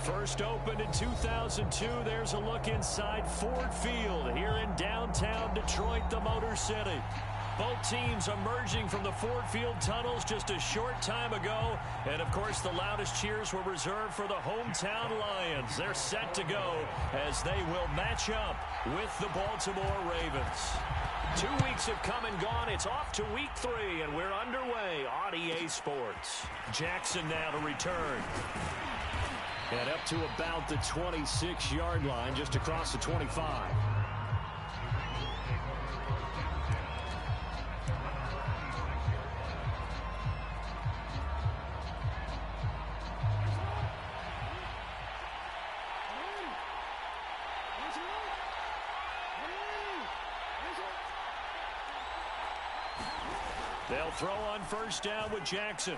First opened in 2002, there's a look inside Ford Field here in downtown Detroit, the Motor City. Both teams emerging from the Ford Field tunnels just a short time ago. And, of course, the loudest cheers were reserved for the hometown Lions. They're set to go as they will match up with the Baltimore Ravens. 2 weeks have come and gone. It's off to week 3, and we're underway on EA Sports. Jackson now to return. And up to about the 26-yard line, just across the 25. They'll throw on first down with Jackson.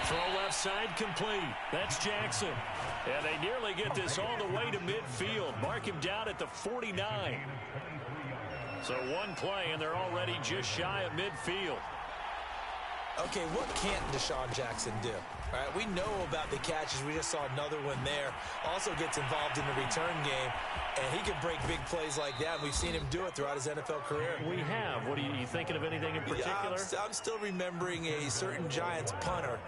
Throw left side complete. That's Jackson. And they nearly get this all the way to midfield. Mark him down at the 49. So one play, and they're already just shy of midfield. Okay, what can't Deshaun Jackson do? All right, we know about the catches. We just saw another one there. Also gets involved in the return game, and he can break big plays like that. We've seen him do it throughout his NFL career. We have. What are you thinking of anything in particular? Yeah, I'm still remembering a certain Giants punter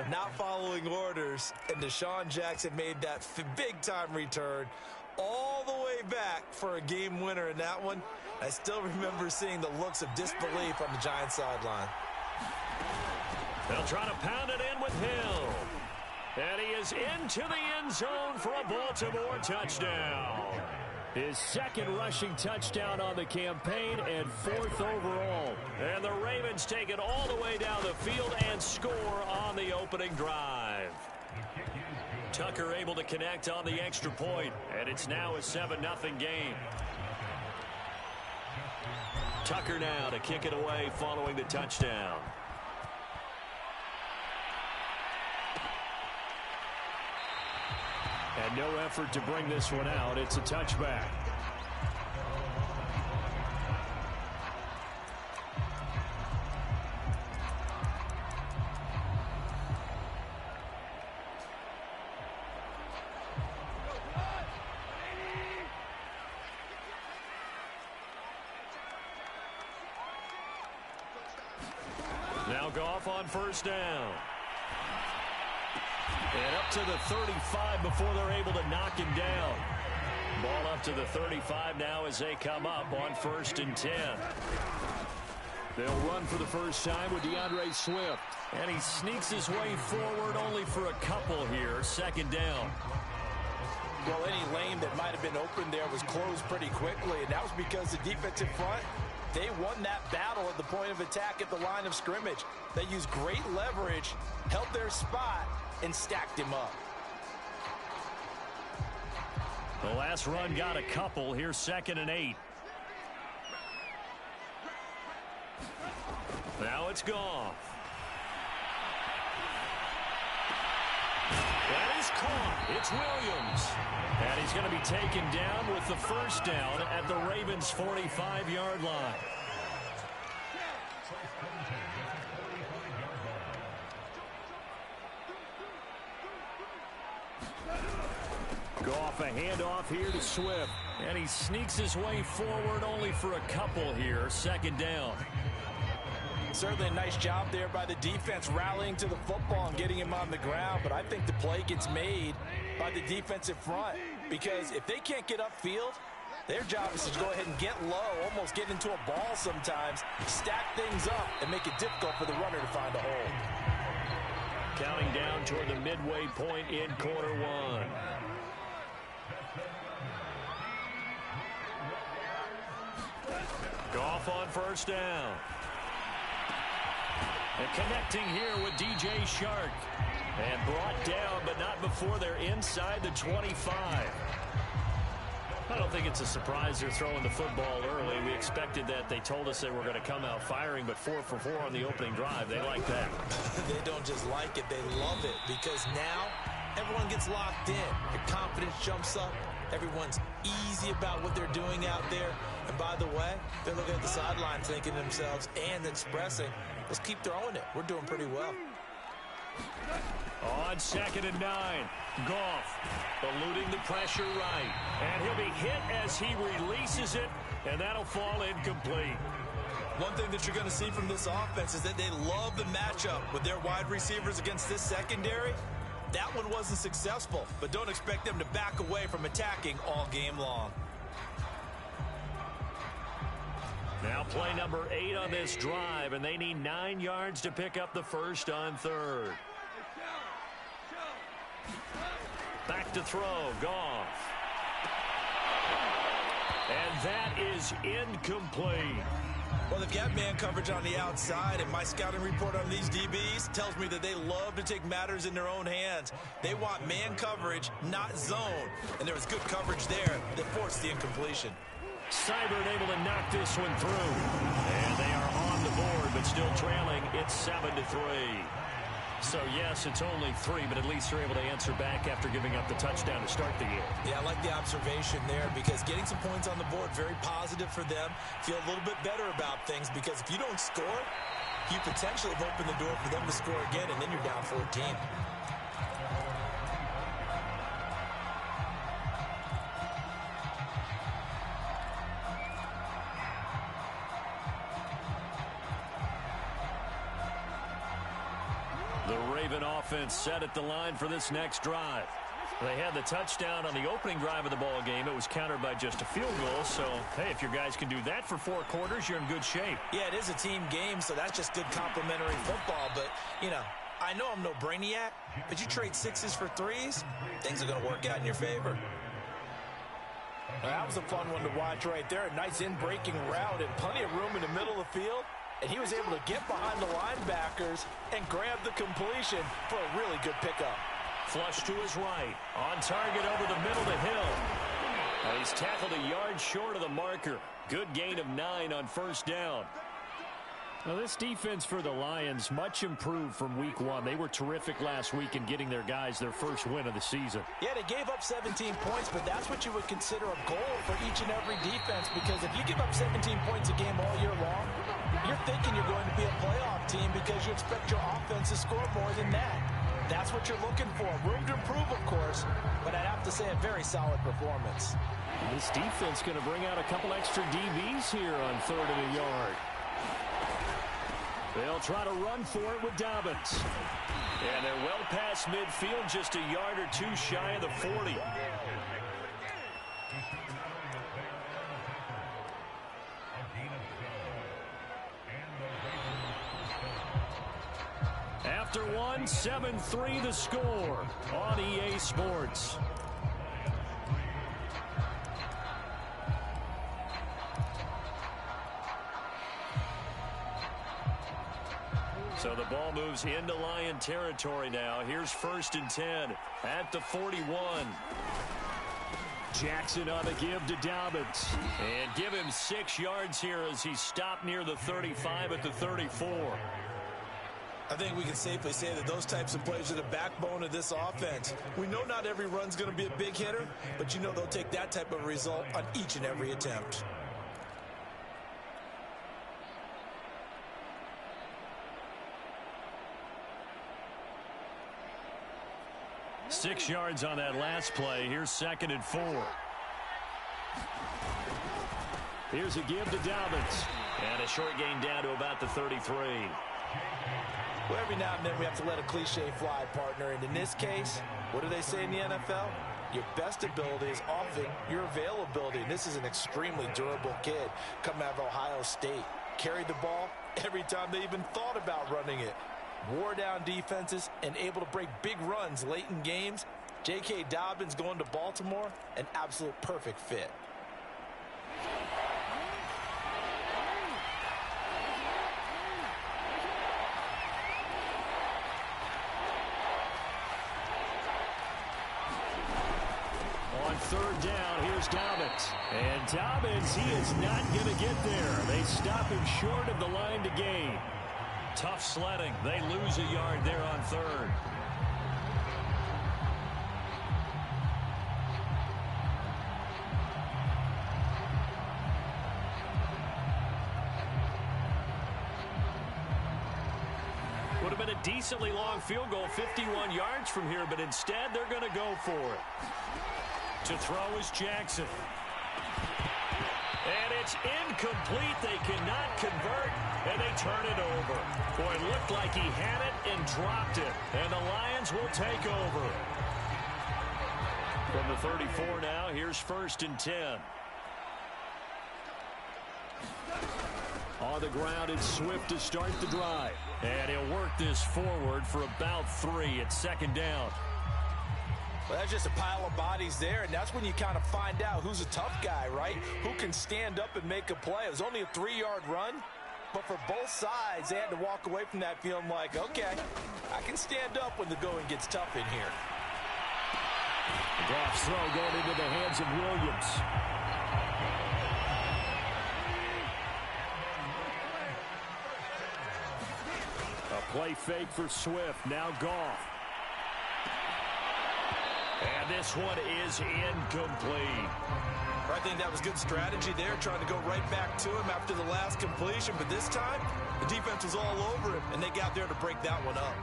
not following orders, and Deshaun Jackson made that big-time return all the way back for a game winner in that one. I still remember seeing the looks of disbelief on the Giants sideline. They'll try to pound it in with Hill. And he is into the end zone for a Baltimore touchdown. His second rushing touchdown on the campaign and 4th overall. And the Ravens take it all the way down the field and score on the opening drive. Tucker able to connect on the extra point, and it's now a 7-0 game. Tucker now to kick it away following the touchdown. And no effort to bring this one out. It's a touchback. Now Goff on first down. And up to the 35 before they're able to knock him down. Ball up to the 35 now as they come up on 1st and 10. They'll run for the first time with DeAndre Swift. And he sneaks his way forward only for a couple here. 2nd down. Well, any lane that might have been open there was closed pretty quickly, and that was because the defensive front, they won that battle at the point of attack at the line of scrimmage. They used great leverage, held their spot, and stacked him up. The last run got a couple. Here's 2nd and 8. Now it's Goff. That is caught. It's Williams. And he's going to be taken down with the first down at the Ravens' 45-yard line. Goff a handoff here to Swift. And he sneaks his way forward only for a couple here. 2nd down. Certainly a nice job there by the defense rallying to the football and getting him on the ground. But I think the play gets made by the defensive front. Because if they can't get upfield, their job is to go ahead and get low, almost get into a ball sometimes, stack things up, and make it difficult for the runner to find a hole. Counting down toward the midway point in quarter 1. Goff on first down. And connecting here with DJ Shark. And brought down, but not before they're inside the 25. I don't think it's a surprise they're throwing the football early. We expected that. They told us they were going to come out firing, but 4 for 4 on the opening drive. They like that. They don't just like it, they love it, because now everyone gets locked in. Their confidence jumps up. Everyone's easy about what they're doing out there. And by the way, they're looking at the sideline thinking to themselves and expressing, let's keep throwing it. We're doing pretty well. On 2nd and 9, Goff eluding the pressure right. And he'll be hit as he releases it, and that'll fall incomplete. One thing that you're going to see from this offense is that they love the matchup with their wide receivers against this secondary. That one wasn't successful, but don't expect them to back away from attacking all game long. Now play number 8 on this drive, and they need 9 yards to pick up the first on 3rd. Back to throw, Goff. And that is incomplete. Well, they've got man coverage on the outside, and my scouting report on these DBs tells me that they love to take matters in their own hands. They want man coverage, not zone. And there was good coverage there that forced the incompletion. Seibert able to knock this one through. And they are on the board, but still trailing. It's 7-3. So, yes, it's only 3, but at least they're able to answer back after giving up the touchdown to start the game. Yeah, I like the observation there because getting some points on the board, very positive for them. Feel a little bit better about things because if you don't score, you potentially have opened the door for them to score again, and then you're down 14. Offense set at the line for this next drive. They had the touchdown on the opening drive of the ball game. It was countered by just a field goal. So, hey, if your guys can do that for 4 quarters, you're in good shape. Yeah, it is a team game, so that's just good complimentary football. But, you know, I know I'm no brainiac, but you trade 6s for 3s, things are going to work out in your favor. Well, that was a fun one to watch right there. A nice in-breaking route and plenty of room in the middle of the field. And he was able to get behind the linebackers and grab the completion for a really good pickup. Flush to his right. On target over the middle to Hill. And he's tackled a yard short of the marker. Good gain of 9 on first down. Now, this defense for the Lions, much improved from week 1. They were terrific last week in getting their guys their first win of the season. Yeah, they gave up 17 points, but that's what you would consider a goal for each and every defense, because if you give up 17 points a game all year long, you're thinking you're going to be a playoff team because you expect your offense to score more than that. That's what you're looking for. Room to improve, of course, but I'd have to say a very solid performance. This defense going to bring out a couple extra DBs here on 3rd and a yard. They'll try to run for it with Dobbins. And they're well past midfield, just a yard or 2 shy of the 40. After 1, 7-3 the score on EA Sports. So the ball moves into Lion territory now. Here's 1st and 10 at the 41. Jackson on the give to Dobbins. And give him 6 yards here as he stopped near the 35 at the 34. I think we can safely say that those types of plays are the backbone of this offense. We know not every run's going to be a big hitter, but you know they'll take that type of result on each and every attempt. Six yards on that last play. Here's 2nd and 4. Here's a give to Dobbins. And a short gain down to about the 33. Well, every now and then we have to let a cliche fly, partner. And in this case, what do they say in the NFL? Your best ability is often your availability. And this is an extremely durable kid coming out of Ohio State. Carried the ball every time they even thought about running it. Wore down defenses and able to break big runs late in games. J.K. Dobbins going to Baltimore, an absolute perfect fit. On 3rd down, here's Dobbins. And Dobbins, he is not going to get there. They stop him short of the line to gain. Tough sledding. They lose a yard there on 3rd. Would have been a decently long field goal, 51 yards from here, but instead they're going to go for it. To throw is Jackson. And it's incomplete. They cannot convert, and they turn it over. Boy, it looked like he had it and dropped it, and the Lions will take over. From the 34 now, here's 1st and 10. On the ground, it's Swift to start the drive. And he'll work this forward for about 3 at 2nd down. Well, that's just a pile of bodies there, and that's when you kind of find out who's a tough guy, right? Who can stand up and make a play. It was only a 3-yard run, but for both sides, they had to walk away from that feeling like, okay, I can stand up when the going gets tough in here. Goff's throw going into the hands of Williams. A play fake for Swift. Now Goff. And this one is incomplete. I think that was good strategy there, trying to go right back to him after the last completion. But this time, the defense was all over him, and they got there to break that one up.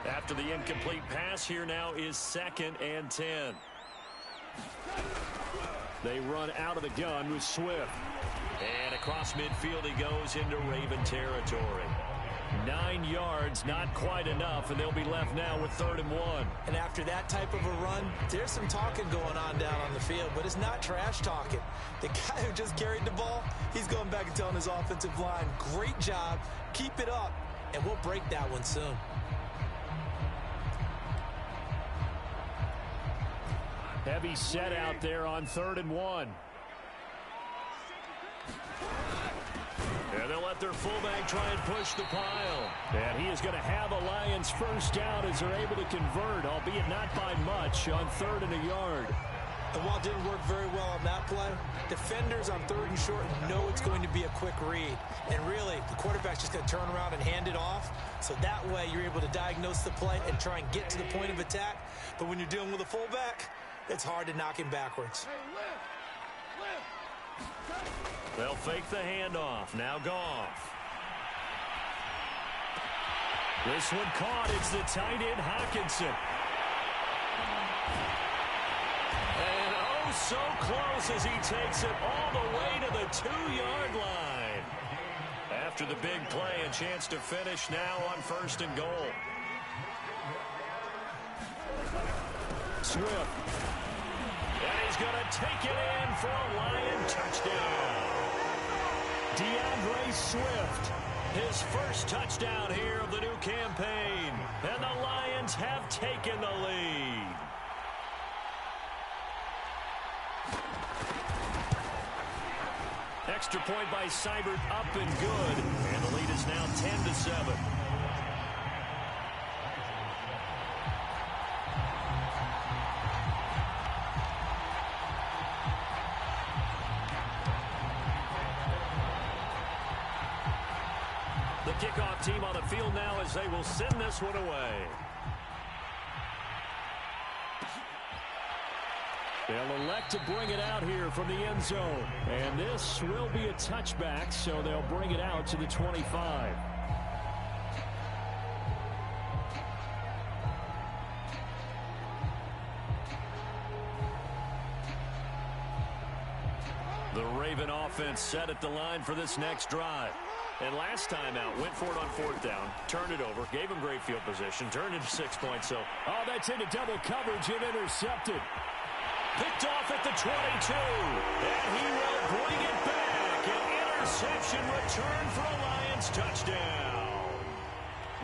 After the incomplete pass, here now is 2nd and 10. They run out of the gun with Swift. And across midfield he goes into Raven territory. 9 yards, not quite enough, and they'll be left now with 3rd and 1. And after that type of a run, there's some talking going on down on the field, but it's not trash talking. The guy who just carried the ball, he's going back and telling his offensive line, great job, keep it up, and we'll break that one soon. Heavy set out there on 3rd and 1. And they'll let their fullback try and push the pile. And he is going to have a Lions first down as they're able to convert, albeit not by much, on 3rd and a yard. And while it didn't work very well on that play, defenders on 3rd and short know it's going to be a quick read. And really, the quarterback's just going to turn around and hand it off. So that way you're able to diagnose the play and try and get to the point of attack. But when you're dealing with a fullback, it's hard to knock him backwards. They'll fake the handoff. Now Goff. This one caught. It's the tight end, Hockenson. And oh, so close as he takes it all the way to the 2-yard line. After the big play, a chance to finish now on 1st and goal. Swift. And he's going to take it in for a Lion touchdown. DeAndre Swift, his first touchdown here of the new campaign. And the Lions have taken the lead. Extra point by Seibert, up and good. And the lead is now 10-7. The kickoff team on the field now as they will send this one away. They'll elect to bring it out here from the end zone. And this will be a touchback, so they'll bring it out to the 25. The Raven offense set at the line for this next drive. And last time out, went for it on 4th down, turned it over, gave him great field position, turned into 6 points. So, oh, that's into double coverage and intercepted. Picked off at the 22. And he will bring it back. An interception return for a Lions touchdown.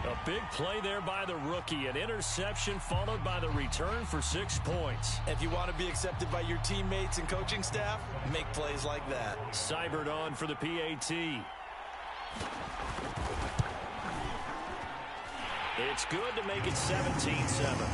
A big play there by the rookie. An interception followed by the return for 6 points. If you want to be accepted by your teammates and coaching staff, make plays like that. Seibert on for the PAT. It's good to make it 17-7.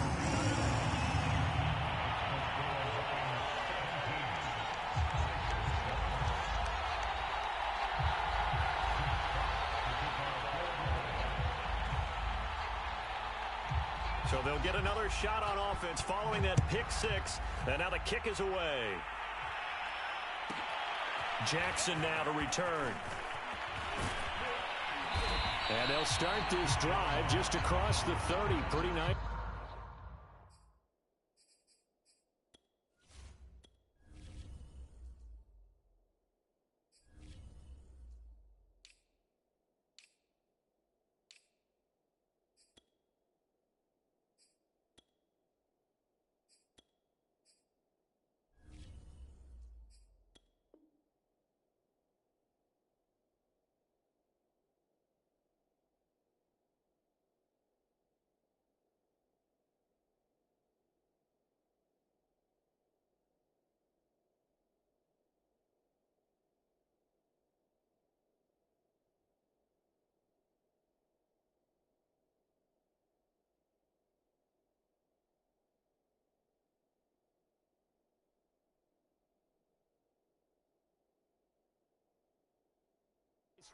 So they'll get another shot on offense following that pick 6. And now the kick is away. Jackson now to return. And they'll start this drive just across the 30. Pretty nice.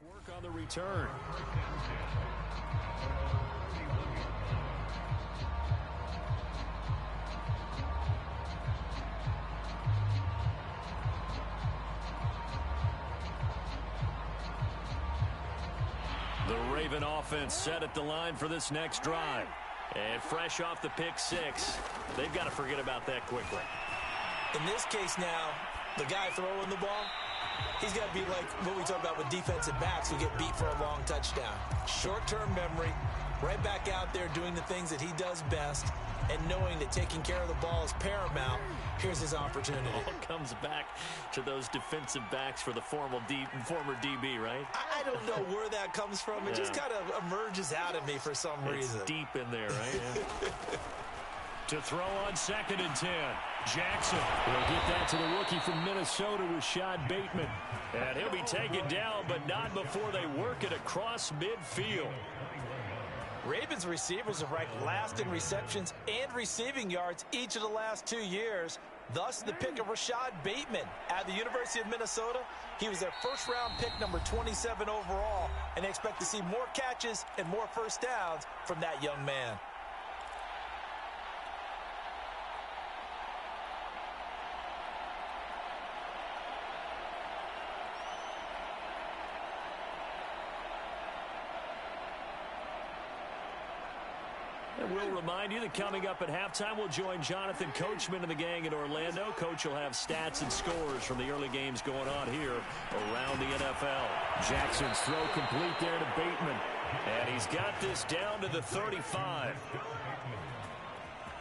Work on the return. The Raven offense set at the line for this next drive. And fresh off the pick six, they've got to forget about that quickly. In this case now, the guy throwing the ball, he's got to be like what we talk about with defensive backs who get beat for a long touchdown. Short-term memory, right back out there doing the things that he does best, and knowing that taking care of the ball is paramount. Here's his opportunity. All comes back to those defensive backs for the former DB, right? I don't know where that comes from. It just kind of emerges out of me for some reason. It's deep in there, right? Yeah. To throw on 2nd and 10. Jackson will get that to the rookie from Minnesota, Rashad Bateman. And he'll be taken down, but not before they work it across midfield. Ravens receivers have ranked last in receptions and receiving yards each of the last 2 years. Thus, the pick of Rashad Bateman at the University of Minnesota. He was their first-round pick, number 27 overall, and they expect to see more catches and more first downs from that young man. And we'll remind you that coming up at halftime, we'll join Jonathan Coachman and the gang in Orlando. Coach will have stats and scores from the early games going on here around the NFL. Jackson's throw complete there to Bateman. And he's got this down to the 35.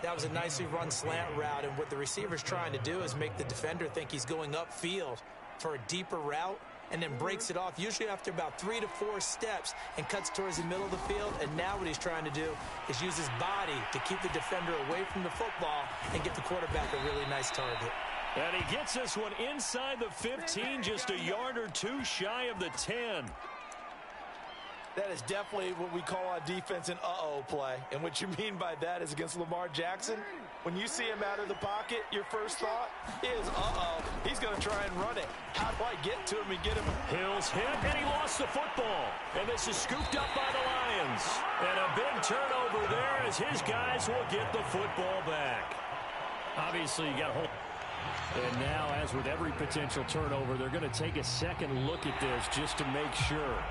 That was a nicely run slant route, and what the receiver's trying to do is make the defender think he's going upfield for a deeper route, and then breaks it off, usually after about 3 to 4 steps, and cuts towards the middle of the field. And now what he's trying to do is use his body to keep the defender away from the football and get the quarterback a really nice target. And he gets this one inside the 15, just a yard or two shy of the 10. That is definitely what we call on defense an uh-oh play. And what you mean by that is against Lamar Jackson, when you see him out of the pocket, your first thought is, uh-oh, he's going to try and run it. How do I get to him and get him? Hill's hit, and he lost the football. And this is scooped up by the Lions. And a big turnover there as his guys will get the football back. Obviously, you got to hold. And now, as with every potential turnover, they're going to take a second look at this just to make sure.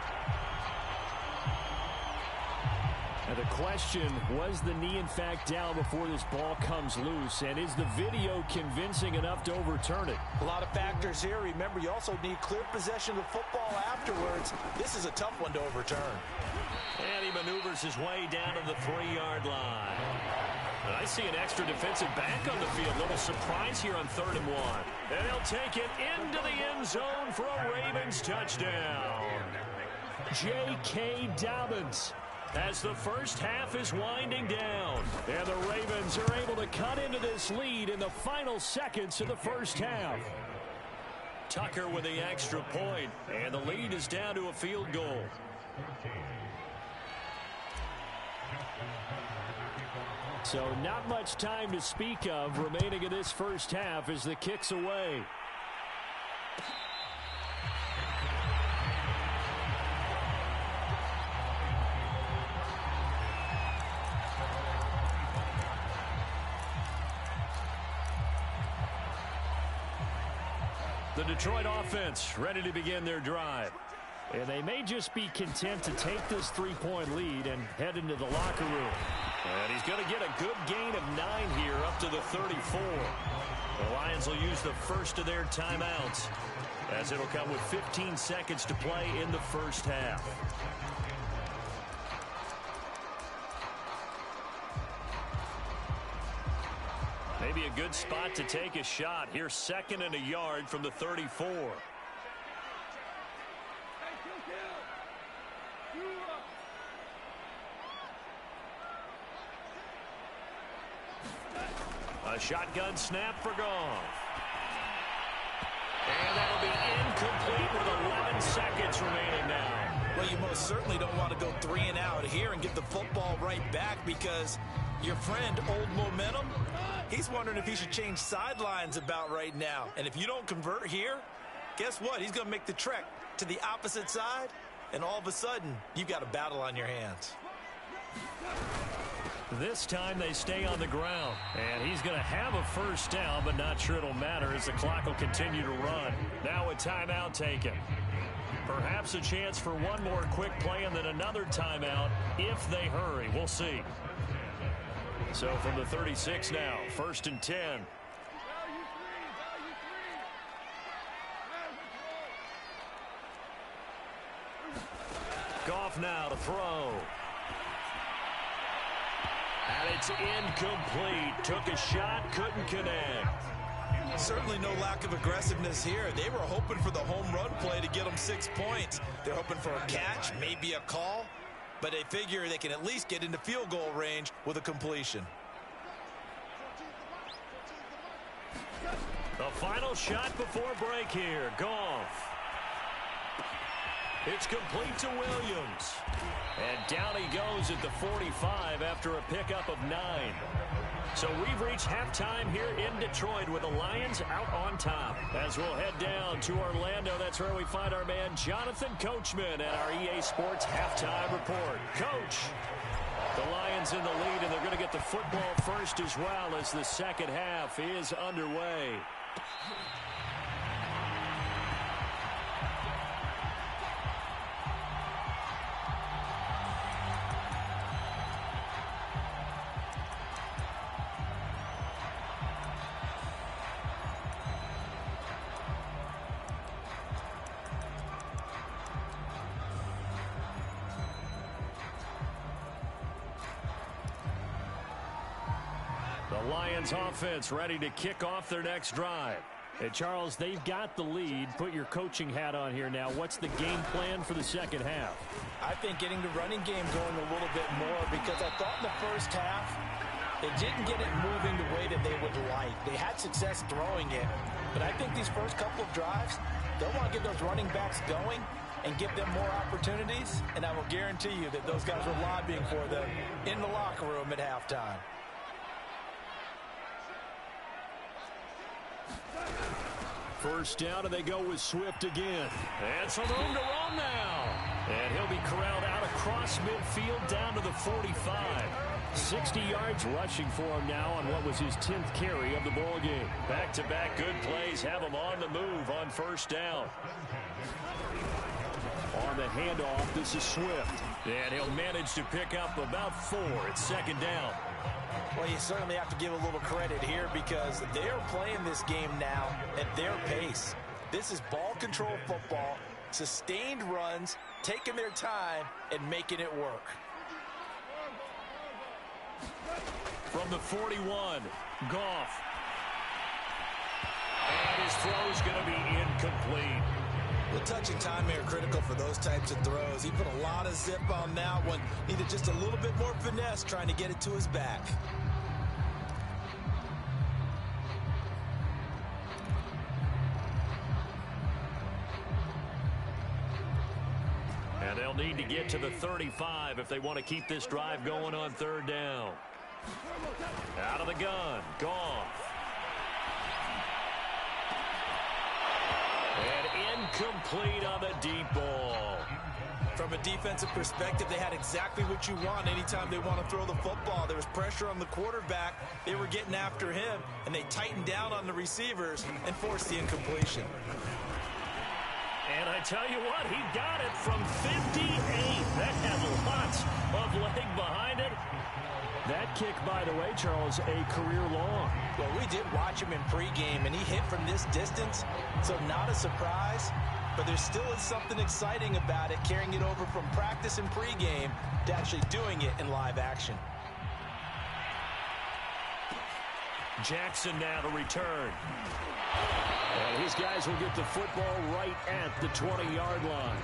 And the question, was the knee in fact down before this ball comes loose? And is the video convincing enough to overturn it? A lot of factors here. Remember, you also need clear possession of the football afterwards. This is a tough one to overturn. And he maneuvers his way down to the 3-yard line. And I see an extra defensive back on the field. Little surprise here on 3rd and 1. And he'll take it into the end zone for a Ravens touchdown. J.K. Dobbins, as the first half is winding down. And the Ravens are able to cut into this lead in the final seconds of the first half. Tucker with the extra point, and the lead is down to a field goal. So not much time to speak of remaining in this first half as the kick's away. The Detroit offense ready to begin their drive. And they may just be content to take this 3-point lead and head into the locker room. And he's going to get a good gain of 9 here up to the 34. The Lions will use the first of their timeouts, as it'll come with 15 seconds to play in the first half. Maybe a good spot to take a shot. Here's 2nd and a yard from the 34. A shotgun snap for Goff. And that'll be incomplete with 11 seconds remaining now. Well, you most certainly don't want to go 3 and out here and get the football right back, because your friend, Old Momentum, he's wondering if he should change sidelines about right now. And if you don't convert here, guess what? He's going to make the trek to the opposite side, and all of a sudden, you've got a battle on your hands. This time they stay on the ground, and he's going to have a first down, but not sure it'll matter as the clock will continue to run. Now a timeout taken. Perhaps a chance for one more quick play and then another timeout if they hurry. We'll see. So from the 36 now, 1st and 10. Goff now to throw. And it's incomplete. Took a shot, couldn't connect. Certainly no lack of aggressiveness here. They were hoping for the home run play to get them 6 points. They're hoping for a catch, maybe a call, but they figure they can at least get into field goal range with a completion. The final shot before break here. Goff. It's complete to Williams. And down he goes at the 45 after a pickup of 9. So we've reached halftime here in Detroit with the Lions out on top. As we'll head down to Orlando, that's where we find our man Jonathan Coachman at our EA Sports Halftime Report. Coach, the Lions in the lead, and they're going to get the football first as well as the second half is underway. The Lions offense ready to kick off their next drive. Hey, Charles, they've got the lead. Put your coaching hat on here now. What's the game plan for the second half? I think getting the running game going a little bit more, because I thought in the first half they didn't get it moving the way that they would like. They had success throwing it, but I think these first couple of drives, they'll want to get those running backs going and give them more opportunities, and I will guarantee you that those guys were lobbying for them in the locker room at halftime. First down, and they go with Swift again. And some room to run now. And he'll be corralled out across midfield down to the 45. 60 yards rushing for him now on what was his 10th carry of the ball game. Back-to-back good plays have him on the move on first down. On the handoff, this is Swift. And he'll manage to pick up about 4. It's second down. Well, you certainly have to give a little credit here, because they are playing this game now at their pace. This is ball control football, sustained runs, taking their time and making it work. From the 41, Goff. And his throw's going to be incomplete. The touching time here critical for those types of throws. He put a lot of zip on that one. Needed just a little bit more finesse trying to get it to his back. And they'll need to get to the 35 if they want to keep this drive going on third down. Out of the gun, Goff. And incomplete on the deep ball. From a defensive perspective, they had exactly what you want anytime they want to throw the football. There was pressure on the quarterback. They were getting after him, and they tightened down on the receivers and forced the incompletion. And I tell you what, he got it from 58. That had lots of leg behind it. That kick, by the way, Charles, a career long. Well, we did watch him in pregame, and he hit from this distance, so not a surprise. But there still is something exciting about it, carrying it over from practice and pregame to actually doing it in live action. Jackson now to return. And these guys will get the football right at the 20-yard line.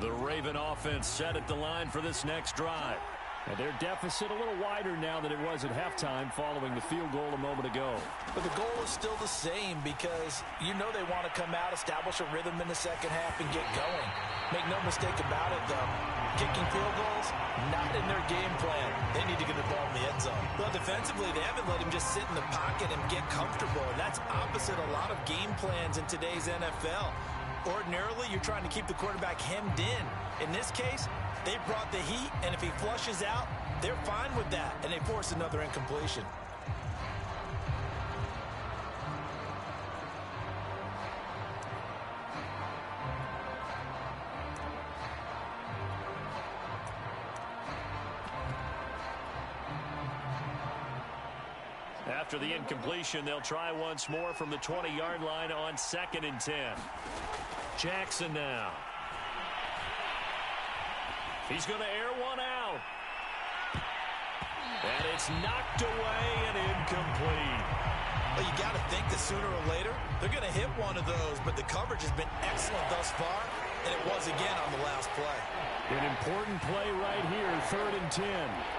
The Raven offense set at the line for this next drive. And their deficit a little wider now than it was at halftime following the field goal a moment ago. But the goal is still the same because you know they want to come out, establish a rhythm in the second half, and get going. Make no mistake about it, though. Kicking field goals, not in their game plan. They need to get the ball in the end zone. Well, defensively, they haven't let him just sit in the pocket and get comfortable, and that's opposite a lot of game plans in today's NFL. Ordinarily, you're trying to keep the quarterback hemmed in. In this case, they brought the heat, and if he flushes out, they're fine with that, and they force another incompletion. After the incompletion, they'll try once more from the 20-yard line on 2nd and 10. Jackson now. He's going to air one out. And it's knocked away and incomplete. Well, you got to think that sooner or later, they're going to hit one of those, but the coverage has been excellent thus far, and it was again on the last play. An important play right here, 3rd and 10.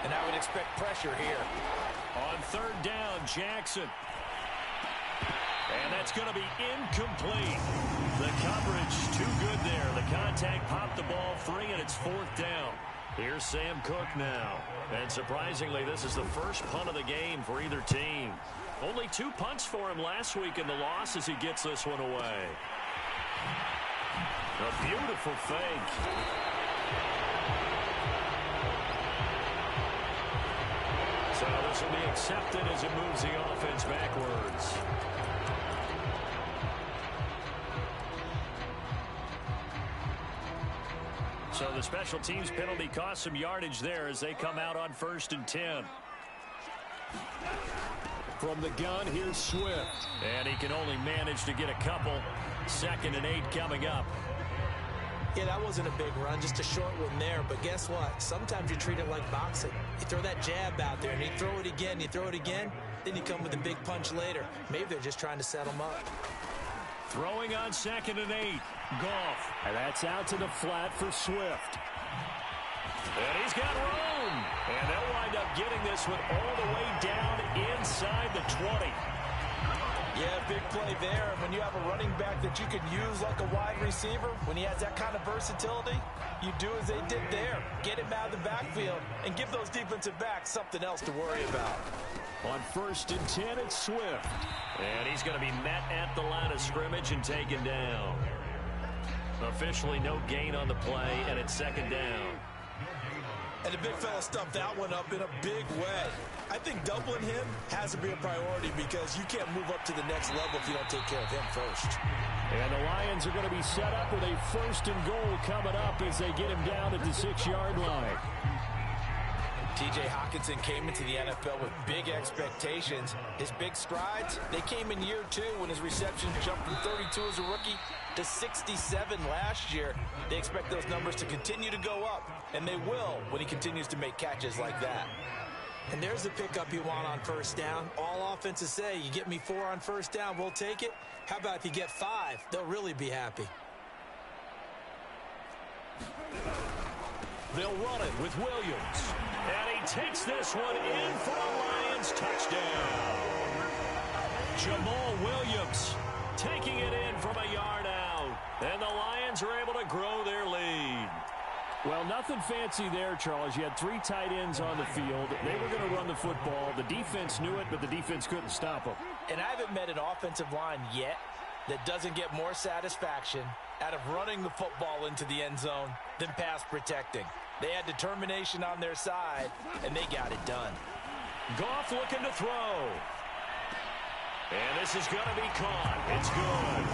And I would expect pressure here. On 3rd down, Jackson. And that's going to be incomplete. The coverage too good there. The contact popped the ball free, and it's 4th down. Here's Sam Cook now. And surprisingly, this is the first punt of the game for either team. Only 2 punts for him last week in the loss as he gets this one away. A beautiful fake. So this will be accepted as it moves the offense backwards. So the special teams penalty cost some yardage there as they come out on 1st and 10. From the gun, here's Swift. And he can only manage to get a couple. 2nd and 8 coming up. Yeah, that wasn't a big run, just a short one there. But guess what? Sometimes you treat it like boxing. You throw that jab out there, and you throw it again, you throw it again, then you come with a big punch later. Maybe they're just trying to set them up. Throwing on 2nd and 8. Goff. And that's out to the flat for Swift. And he's got room. And they'll wind up getting this one all the way down inside the 20. Yeah, big play there. And when you have a running back that you can use like a wide receiver, when he has that kind of versatility, you do as they did there. Get him out of the backfield and give those defensive backs something else to worry about. On 1st and 10, it's Swift. And he's going to be met at the line of scrimmage and taken down. Officially no gain on the play, and it's 2nd down. And the big fella stuffed that one up in a big way. I think doubling him has to be a priority because you can't move up to the next level if you don't take care of him first. And the Lions are going to be set up with a 1st and goal coming up as they get him down at the 6-yard line. T.J. Hockenson came into the NFL with big expectations. His big strides, they came in year 2 when his receptions jumped from 32 as a rookie to 67 last year. They expect those numbers to continue to go up, and they will when he continues to make catches like that. And there's the pickup you want on 1st down. All offenses say, you get me 4 on 1st down, we'll take it. How about if you get 5? They'll really be happy. They'll run it with Williams. And he takes this one in for a Lions Ravens touchdown. Jamal Williams taking it in from a yard out. And the Lions are able to grow their lead. Well, nothing fancy there, Charles. You had 3 tight ends on the field. They were going to run the football. The defense knew it, but the defense couldn't stop them. And I haven't met an offensive line yet that doesn't get more satisfaction out of running the football into the end zone than pass protecting. They had determination on their side, and they got it done. Goff looking to throw. And this is going to be caught. It's good.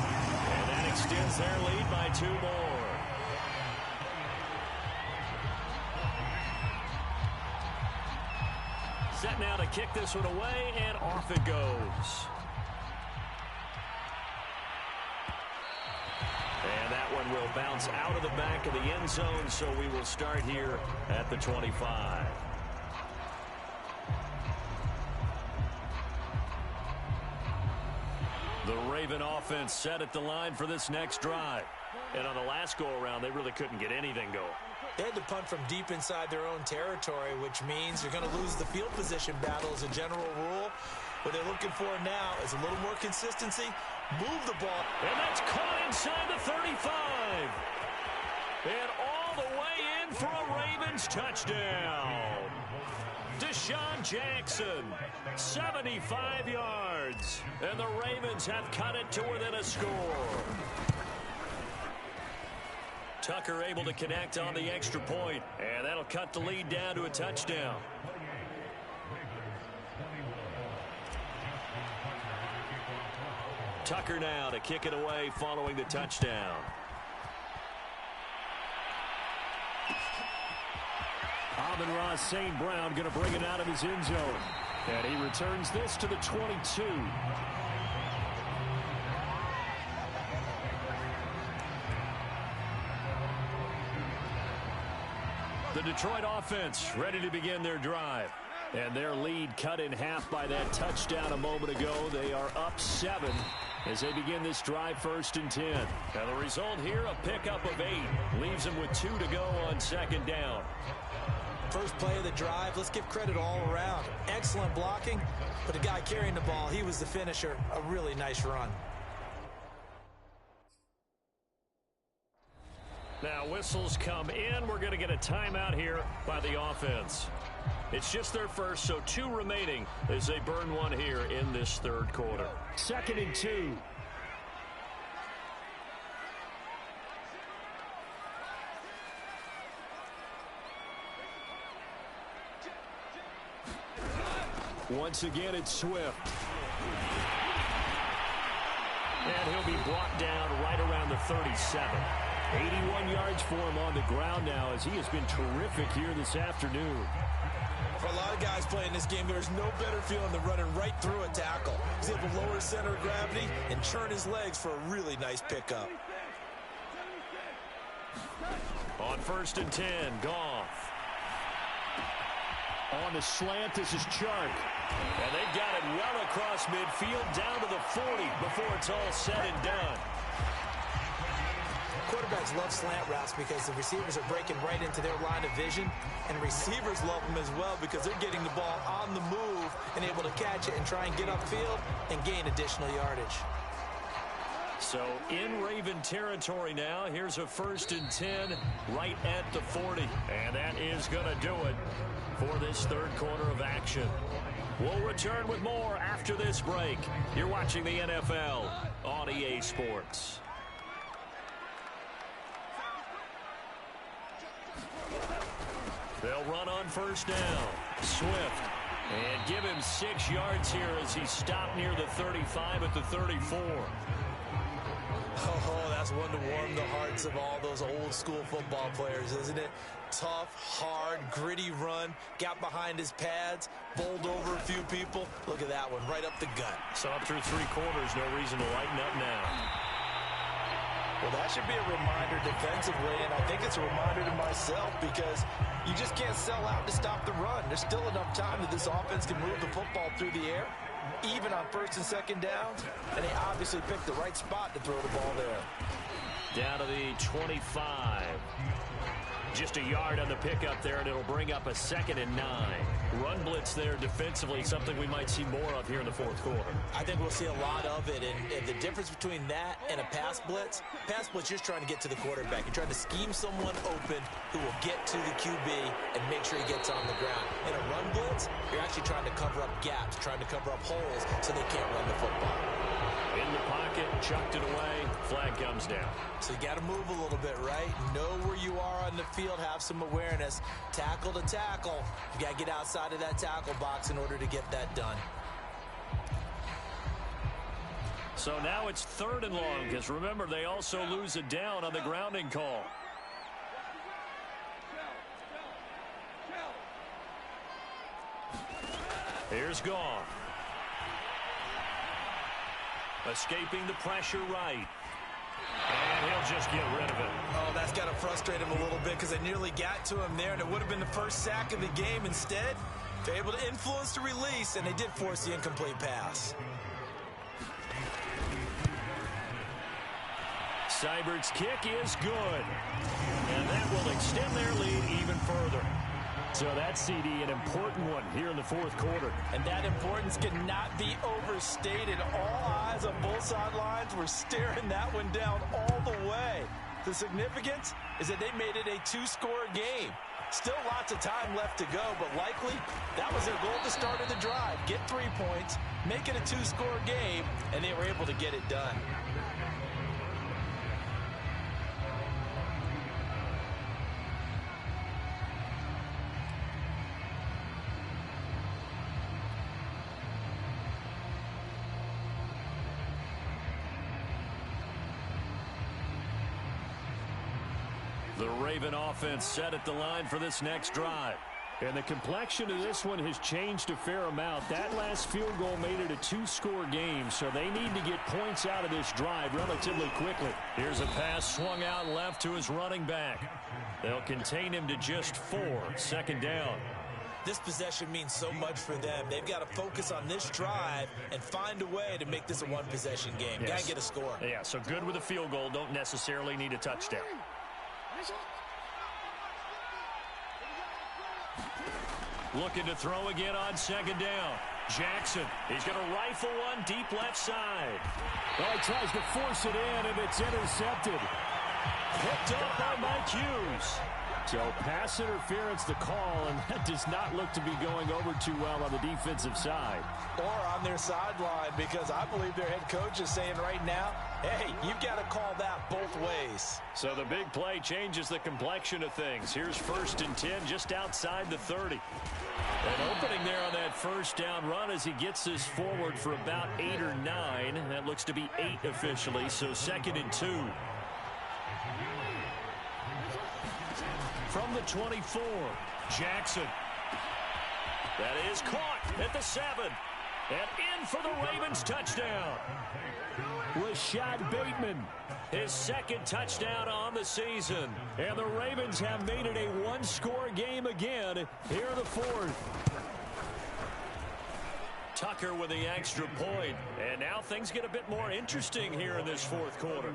And that extends their lead by 2 more. Set now to kick this one away, and off it goes. And that one will bounce out of the back of the end zone, so we will start here at the 25. The Raven offense set at the line for this next drive. And on the last go-around, they really couldn't get anything going. They had to punt from deep inside their own territory, which means you're going to lose the field position battle as a general rule. What they're looking for now is a little more consistency. Move the ball. And that's caught inside the 35. And all the way in for a Ravens touchdown. Deshaun Jackson, 75 yards. And the Ravens have cut it to within a score. Tucker able to connect on the extra point, and that'll cut the lead down to a touchdown. Tucker now to kick it away following the touchdown. Amon-Ra St. Brown going to bring it out of his end zone. And he returns this to the 22. The Detroit offense ready to begin their drive. And their lead cut in half by that touchdown a moment ago. They are up 7 as they begin this drive, 1st and 10. Now the result here, a pickup of 8. Leaves them with 2 to go on 2nd down. First play of the drive, let's give credit all around. Excellent blocking, but the guy carrying the ball, he was the finisher. A really nice run. Now whistles come in. We're going to get a timeout here by the offense. It's just their first, so 2 remaining as they burn one here in this 3rd quarter. 2nd and 2. Once again, it's Swift. And he'll be brought down right around the 37. 81 yards for him on the ground now as he has been terrific here this afternoon. For a lot of guys playing this game, there's no better feeling than running right through a tackle. He's able to lower his center of gravity and churn his legs for a really nice pickup. On 1st and 10, Goff. On the slant, this is Chark. And they've got it well across midfield down to the 40 before it's all said and done. Quarterbacks love slant routes because the receivers are breaking right into their line of vision, and receivers love them as well because they're getting the ball on the move and able to catch it and try and get upfield and gain additional yardage. So in Raven territory now, here's a 1st and 10 right at the 40. And that is going to do it for this 3rd quarter of action. We'll return with more after this break. You're watching the NFL on EA Sports. They'll run on 1st down. Swift. And give him 6 yards here as he stopped near the 35 at the 34. Oh, that's one to warm the hearts of all those old school football players, isn't it? Tough, hard, gritty run. Got behind his pads, bowled over a few people. Look at that one, right up the gut. So up through 3 quarters, no reason to lighten up now. Well, that should be a reminder defensively, and I think it's a reminder to myself because you just can't sell out to stop the run. There's still enough time that this offense can move the football through the air. even on first and second downs, and they obviously picked the right spot to throw the ball there. Down to the 25. Just a yard on the pickup there, and it'll bring up a 2nd and 9. Run blitz there defensively, something we might see more of here in the fourth quarter. I think we'll see a lot of it, and the difference between that and a pass blitz, you're just trying to get to the quarterback. You're trying to scheme someone open who will get to the QB and make sure he gets on the ground. In a run blitz, you're actually trying to cover up gaps, trying to cover up holes so they can't run the football. In the pocket, chucked it away, flag comes down. So you got to move a little bit, right? Know where you are on the field, have some awareness. Tackle to tackle. You got to get outside of that tackle box in order to get that done. So now it's 3rd and long, because remember, they also lose it down on the grounding call. Here's Goff. Escaping the pressure right. And he'll just get rid of it. Oh, that's got to frustrate him a little bit because they nearly got to him there, and it would have been the first sack of the game. Instead, they're able to influence the release, and they did force the incomplete pass. Seibert's kick is good. And that will extend their lead even further. So that CD, an important one here in the fourth quarter. And that importance cannot be overstated. All eyes on both sidelines were staring that one down all the way. The significance is that they made it a 2-score game. Still lots of time left to go, but likely that was their goal at the start of the drive. Get 3 points, make it a 2-score game, and they were able to get it done. The Raven offense set at the line for this next drive. And the complexion of this one has changed a fair amount. That last field goal made it a 2-score game, so they need to get points out of this drive relatively quickly. Here's a pass swung out left to his running back. They'll contain him to just 4, 2nd down. This possession means so much for them. They've got to focus on this drive and find a way to make this a one-possession game. Yes. Got to get a score. Yeah, so good with a field goal. Don't necessarily need a touchdown. Looking to throw again on 2nd down. Jackson, he's going to rifle one deep left side. Well, he tries to force it in, and it's intercepted. Picked up by Mike Hughes. So pass interference the call, and that does not look to be going over too well on the defensive side. Or on their sideline, because I believe their head coach is saying right now, hey, you've got to call that both ways. So the big play changes the complexion of things. Here's 1st and 10 just outside the 30. An opening there on that 1st down run as he gets this forward for about 8 or 9. That looks to be 8 officially, so 2nd and 2. From the 24, Jackson. That is caught at the 7. And in for the Ravens touchdown. Rashad Bateman. His 2nd touchdown on the season. And the Ravens have made it a 1-score game again here in the 4th. Tucker with the extra point. And now things get a bit more interesting here in this 4th quarter.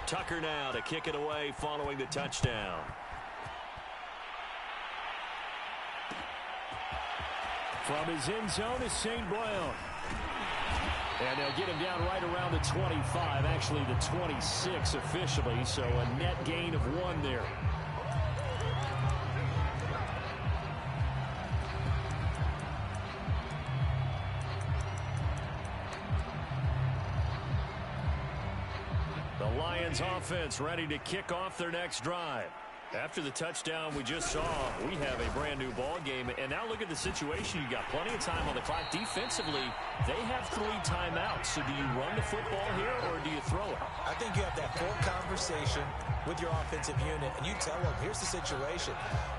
Tucker now to kick it away following the touchdown. From his end zone is St. Brown. And they'll get him down right around the 25, actually the 26 officially, so a net gain of 1 there. The Lions offense ready to kick off their next drive. After the touchdown we just saw, we have a brand new ball game. And now look at the situation. You got plenty of time on the clock. Defensively, they have 3 timeouts. So do you run the football here or do you throw it? I think you have that full conversation with your offensive unit, and you tell them, here's the situation.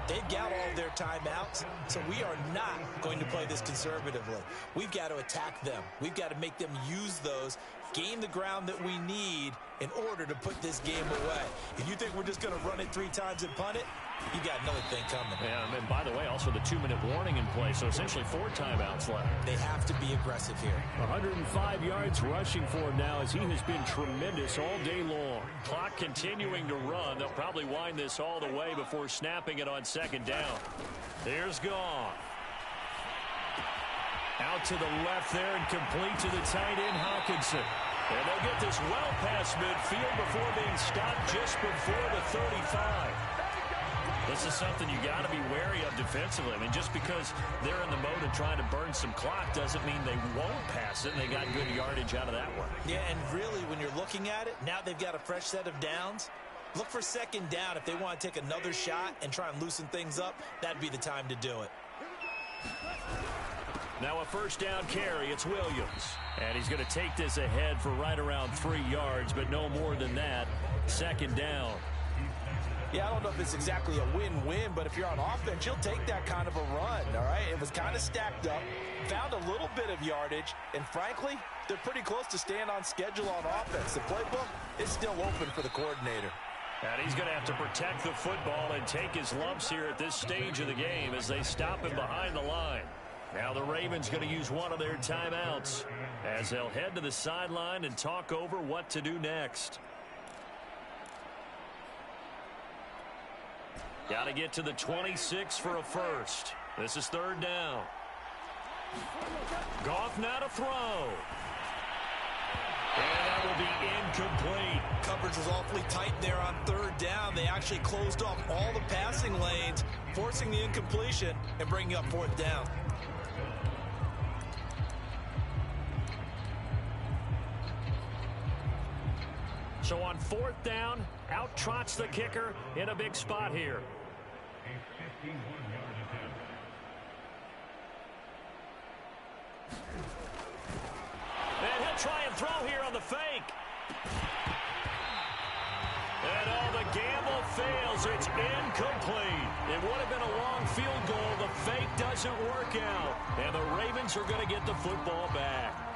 They've got all of their timeouts, so we are not going to play this conservatively. We've got to attack them. We've got to make them use those, gain the ground that we need in order to put this game away. If you think we're just going to run it 3 times and punt it, you got another thing coming. Yeah, and by the way, also the 2-minute warning in play, so essentially 4 timeouts left. They have to be aggressive here. 105 yards rushing for him now as he has been tremendous all day long. Clock continuing to run. They'll probably wind this all the way before snapping it on 2nd down. Here's Goff. Out to the left there and complete to the tight end, Hawkinson. And they'll get this well past midfield before being stopped just before the 35. This is something you got to be wary of defensively. I mean, just because they're in the mode of trying to burn some clock doesn't mean they won't pass it. They got good yardage out of that one. Yeah, and really, when you're looking at it, now they've got a fresh set of downs. Look for 2nd down. If they want to take another shot and try and loosen things up, that'd be the time to do it. Now a 1st down carry. It's Williams. And he's going to take this ahead for right around 3 yards, but no more than that. 2nd down. Yeah, I don't know if it's exactly a win-win, but if you're on offense, you'll take that kind of a run, all right? It was kind of stacked up, found a little bit of yardage, and frankly, they're pretty close to staying on schedule on offense. The playbook is still open for the coordinator. And he's going to have to protect the football and take his lumps here at this stage of the game as they stop him behind the line. Now the Ravens going to use one of their timeouts as they'll head to the sideline and talk over what to do next. Got to get to the 26 for a first. This is 3rd down. Goff now to throw. And that will be incomplete. Coverage was awfully tight there on 3rd down. They actually closed off all the passing lanes, forcing the incompletion and bringing up 4th down. So on 4th down, out trots the kicker in a big spot here. And he'll try and throw here on the fake. And the gamble fails. It's incomplete. It would have been a long field goal. The fake doesn't work out. And the Ravens are going to get the football back.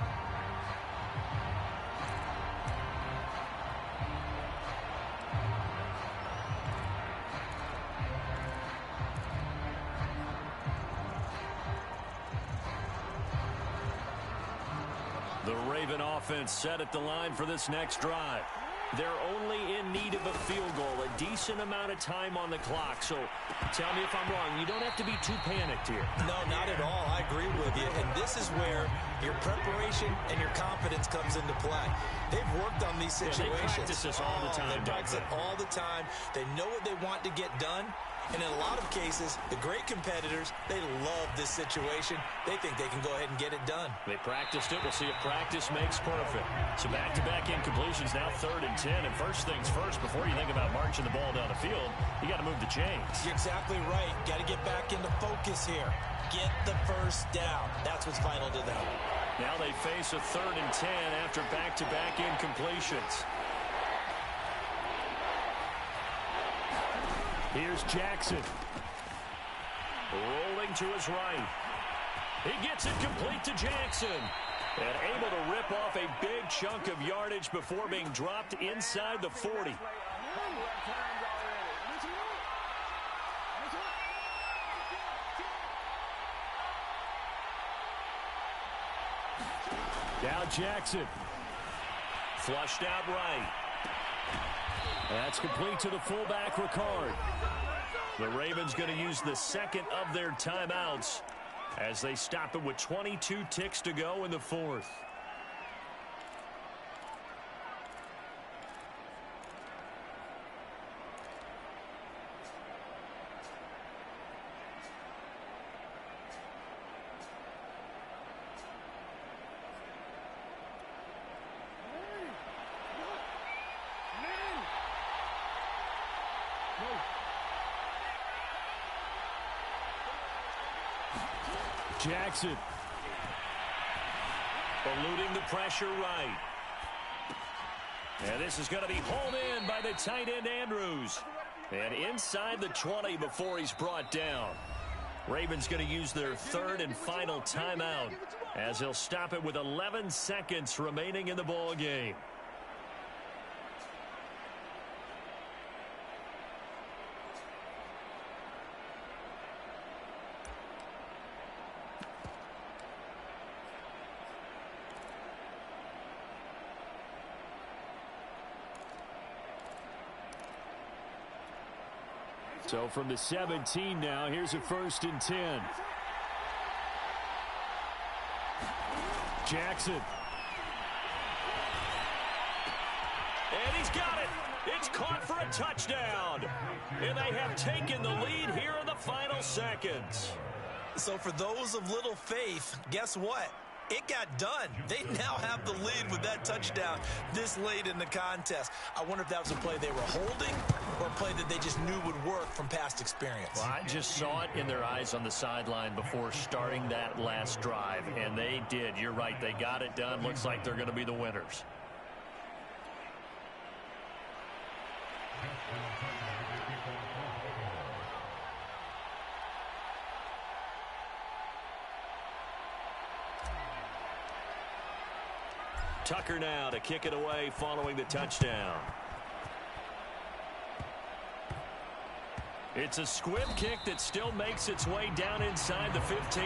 The Raven offense set at the line for this next drive. They're only in need of a field goal, a decent amount of time on the clock. So tell me if I'm wrong. You don't have to be too panicked here. No, not at all. I agree with you. And this is where your preparation and your confidence comes into play. They've worked on these situations. Yeah, they practice this all the time. They practice it all the time. They know what they want to get done. And in a lot of cases, the great competitors, they love this situation. They think they can go ahead and get it done. They practiced it. We'll see if practice makes perfect. So back-to-back incompletions, now 3rd and 10. And first things first, before you think about marching the ball down the field, you got to move the chains. You're exactly right. Got to get back into focus here. Get the 1st down. That's what's vital to them. Now they face a 3rd and 10 after back-to-back incompletions. Here's Jackson. Rolling to his right. He gets it complete to Jackson. And able to rip off a big chunk of yardage before being dropped inside the 40. Now Jackson. Flushed out right. That's complete to the fullback, Ricard. The Ravens going to use the 2nd of their timeouts as they stop it with 22 ticks to go in the 4th. Jackson. Eluding the pressure right. And this is going to be hauled in by the tight end, Andrews. And inside the 20 before he's brought down. Ravens going to use their third and final timeout as he'll stop it with 11 seconds remaining in the ball game. So from the 17 now, here's a 1st and 10. Jackson. And he's got it. It's caught for a touchdown. And they have taken the lead here in the final seconds. So for those of little faith, guess what? It got done. They now have the lead with that touchdown this late in the contest. I wonder if that was a play they were holding or a play that they just knew would work from past experience. Well, I just saw it in their eyes on the sideline before starting that last drive, and they did. You're right. They got it done. Looks like they're going to be the winners. Tucker now to kick it away following the touchdown. It's a squib kick that still makes its way down inside the 15.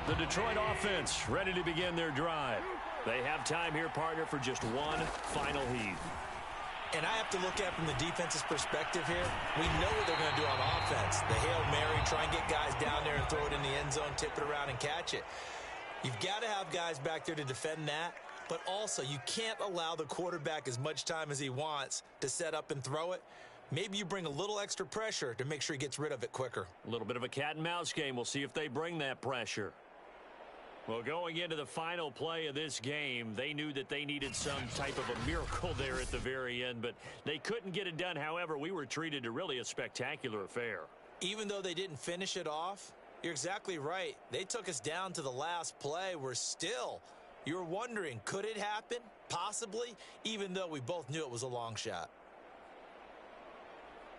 The Detroit offense ready to begin their drive. They have time here, partner, for just one final heave. And I have to look at it from the defense's perspective here. We know what they're going to do on offense. The Hail Mary, try and get guys down there and throw it in the end zone, tip it around and catch it. You've got to have guys back there to defend that. But also, you can't allow the quarterback as much time as he wants to set up and throw it. Maybe you bring a little extra pressure to make sure he gets rid of it quicker. A little bit of a cat and mouse game. We'll see if they bring that pressure. Well, going into the final play of this game, they knew that they needed some type of a miracle there at the very end, but they couldn't get it done. However, we were treated to really a spectacular affair. Even though they didn't finish it off, you're exactly right. They took us down to the last play. You're wondering, could it happen? Possibly, even though we both knew it was a long shot.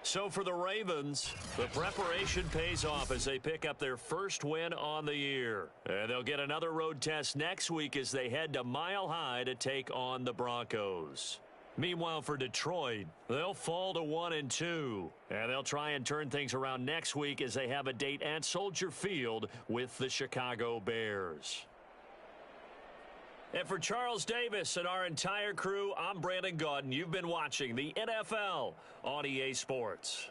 So for the Ravens, the preparation pays off as they pick up their first win on the year. And they'll get another road test next week as they head to Mile High to take on the Broncos. Meanwhile, for Detroit, they'll fall to 1-2. And they'll try and turn things around next week as they have a date at Soldier Field with the Chicago Bears. And for Charles Davis and our entire crew, I'm Brandon Gaudin. You've been watching the NFL on EA Sports.